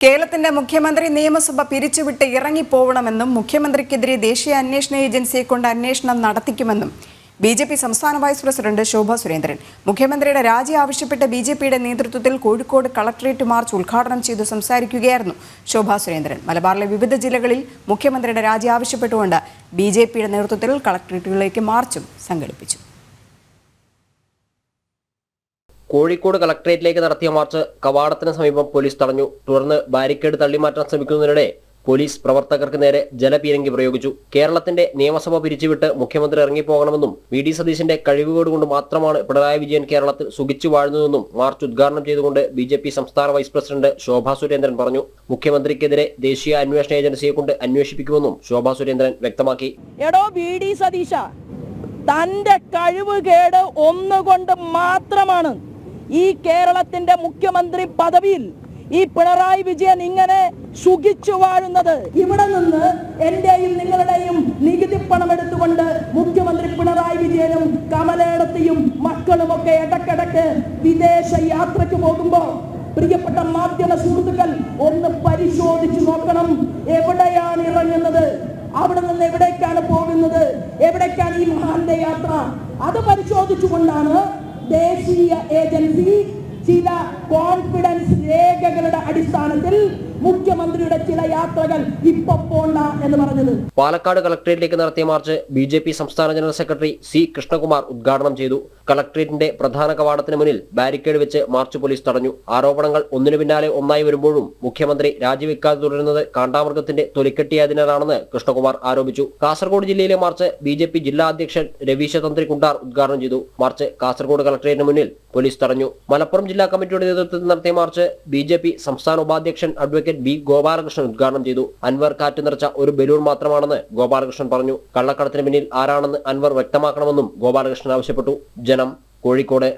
കേരളത്തിന്റെ മുഖ്യമന്ത്രി നിയമസഭ പിരിച്ചുവിട്ട് ഇറങ്ങിപ്പോവണമെന്നും മുഖ്യമന്ത്രിക്കെതിരെ ദേശീയ അന്വേഷണ ഏജൻസിയെ കൊണ്ട് അന്വേഷണം നടത്തിക്കുമെന്നും ബിജെപി സംസ്ഥാന വൈസ് പ്രസിഡന്റ് ശോഭാ സുരേന്ദ്രൻ. മുഖ്യമന്ത്രിയുടെ രാജി ആവശ്യപ്പെട്ട് ബിജെപിയുടെ നേതൃത്വത്തിൽ കോഴിക്കോട് കളക്ടറേറ്റ് മാർച്ച് ഉദ്ഘാടനം ചെയ്തു സംസാരിക്കുകയായിരുന്നു ശോഭാ സുരേന്ദ്രൻ. മലബാറിലെ വിവിധ ജില്ലകളിൽ മുഖ്യമന്ത്രിയുടെ രാജി ആവശ്യപ്പെട്ടുകൊണ്ട് ബിജെപിയുടെ നേതൃത്വത്തിൽ കളക്ടറേറ്റുകളിലേക്ക് മാർച്ചും സംഘടിപ്പിച്ചു. കോഴിക്കോട് കളക്ടറേറ്റിലേക്ക് നടത്തിയ മാർച്ച് കവാടത്തിന് സമീപം പോലീസ് തടഞ്ഞു. തുടർന്ന് ബാരിക്കേഡ് തള്ളിമാറ്റാൻ ശ്രമിക്കുന്നതിനിടെ പോലീസ് പ്രവർത്തകർക്ക് നേരെ ജലപീരങ്കി പ്രയോഗിച്ചു. കേരളത്തിന്റെ നിയമസഭ പിരിച്ചുവിട്ട് മുഖ്യമന്ത്രി ഇറങ്ങിപ്പോകണമെന്നും വി.ഡി. സതീശന്റെ കഴിവുകേട് കൊണ്ട് മാത്രമാണ് പിണറായി വിജയൻ കേരളത്തിൽ സുഖിച്ചു വാഴുന്നതെന്നും മാർച്ച് ഉദ്ഘാടനം ചെയ്തുകൊണ്ട് ബിജെപി സംസ്ഥാന വൈസ് പ്രസിഡന്റ് ശോഭാ സുരേന്ദ്രൻ പറഞ്ഞു. മുഖ്യമന്ത്രിക്കെതിരെ ദേശീയ അന്വേഷണ ഏജൻസിയെ കൊണ്ട് അന്വേഷിപ്പിക്കുമെന്നും ശോഭാ സുരേന്ദ്രൻ വ്യക്തമാക്കി. വി.ഡി. സതീശ തന്റെ കഴിവുകേട് ഒന്നുകൊണ്ട് മാത്രമാണ് ഈ കേരളത്തിന്റെ മുഖ്യമന്ത്രി പദവിയിൽ ഈ പിണറായി വിജയൻ ഇങ്ങനെ സുഖിച്ചു വാഴുന്നത്. ഇവിടെ നിന്ന് എന്റെയും നിങ്ങളുടെയും നികുതി പണം എടുത്തുകൊണ്ട് മുഖ്യമന്ത്രി പിണറായി വിജയനും കമലേടത്തിയും മക്കളുമൊക്കെ ഇടക്കിടക്ക് വിദേശ യാത്രയ്ക്ക് പോകുമ്പോ പ്രിയപ്പെട്ട മാധ്യമ സുഹൃത്തുക്കൾ ഒന്ന് പരിശോധിച്ചു നോക്കണം, എവിടെയാണ് ഇറങ്ങുന്നത്, അവിടെ നിന്ന് എവിടേക്കാണ് പോകുന്നത്, എവിടേക്കാണ് ഈ മഹാന്റെ യാത്ര. അത് പരിശോധിച്ചുകൊണ്ടാണ് ദേശീയ ഏജൻസി ചില കോൺഫിഡൻസ് രേഖകളുടെ അടിസ്ഥാനത്തിൽ മുഖ്യമന്ത്രിയുടെ ചില യാത്രകൾ ഇപ്പൊ പോണ്ട എന്ന് പറഞ്ഞത്. പാലക്കാട് കളക്ടറേറ്റിലേക്ക് നടത്തിയ മാർച്ച് ബിജെപി സംസ്ഥാന ജനറൽ സെക്രട്ടറി സി കൃഷ്ണകുമാർ ഉദ്ഘാടനം ചെയ്തു. കളക്ടറേറ്റിന്റെ പ്രധാന കവാടത്തിന് മുന്നിൽ ബാരിക്കേഡ് വെച്ച് മാർച്ച് പോലീസ് തടഞ്ഞു. ആരോപണങ്ങൾ ഒന്നിനു പിന്നാലെ ഒന്നായി വരുമ്പോഴും മുഖ്യമന്ത്രി രാജിവെക്കാതെ തുടരുന്നത് കാണ്ടാമൃഗത്തിന്റെ തൊലിക്കെട്ടിയായതിനാലാണെന്ന് കൃഷ്ണകുമാർ ആരോപിച്ചു. കാസർഗോഡ് ജില്ലയിലെ മാർച്ച് ബിജെപി ജില്ലാ അധ്യക്ഷൻ രവീശ തന്ത്രി കുണ്ടാർ ഉദ്ഘാടനം ചെയ്തു. മാർച്ച് കാസർഗോഡ് കളക്ടറേറ്റിന് മുന്നിൽ പോലീസ് തടഞ്ഞു. മലപ്പുറം ജില്ലാ കമ്മിറ്റിയുടെ നേതൃത്വത്തിൽ നടത്തിയ മാർച്ച് ബിജെപി സംസ്ഥാന ഉപാധ്യക്ഷൻ അഡ്വക്കേറ്റ് ബി ഗോപാലകൃഷ്ണൻ ഉദ്ഘാടനം ചെയ്തു. അൻവർ കാറ്റ് നിറച്ച ഒരു ബലൂൺ മാത്രമാണെന്ന് ഗോപാലകൃഷ്ണൻ പറഞ്ഞു. കള്ളക്കടത്തിന് പിന്നിൽ ആരാണെന്ന് അൻവർ വ്യക്തമാക്കണമെന്നും ഗോപാലകൃഷ്ണൻ ആവശ്യപ്പെട്ടു. ജനം, കോഴിക്കോട്.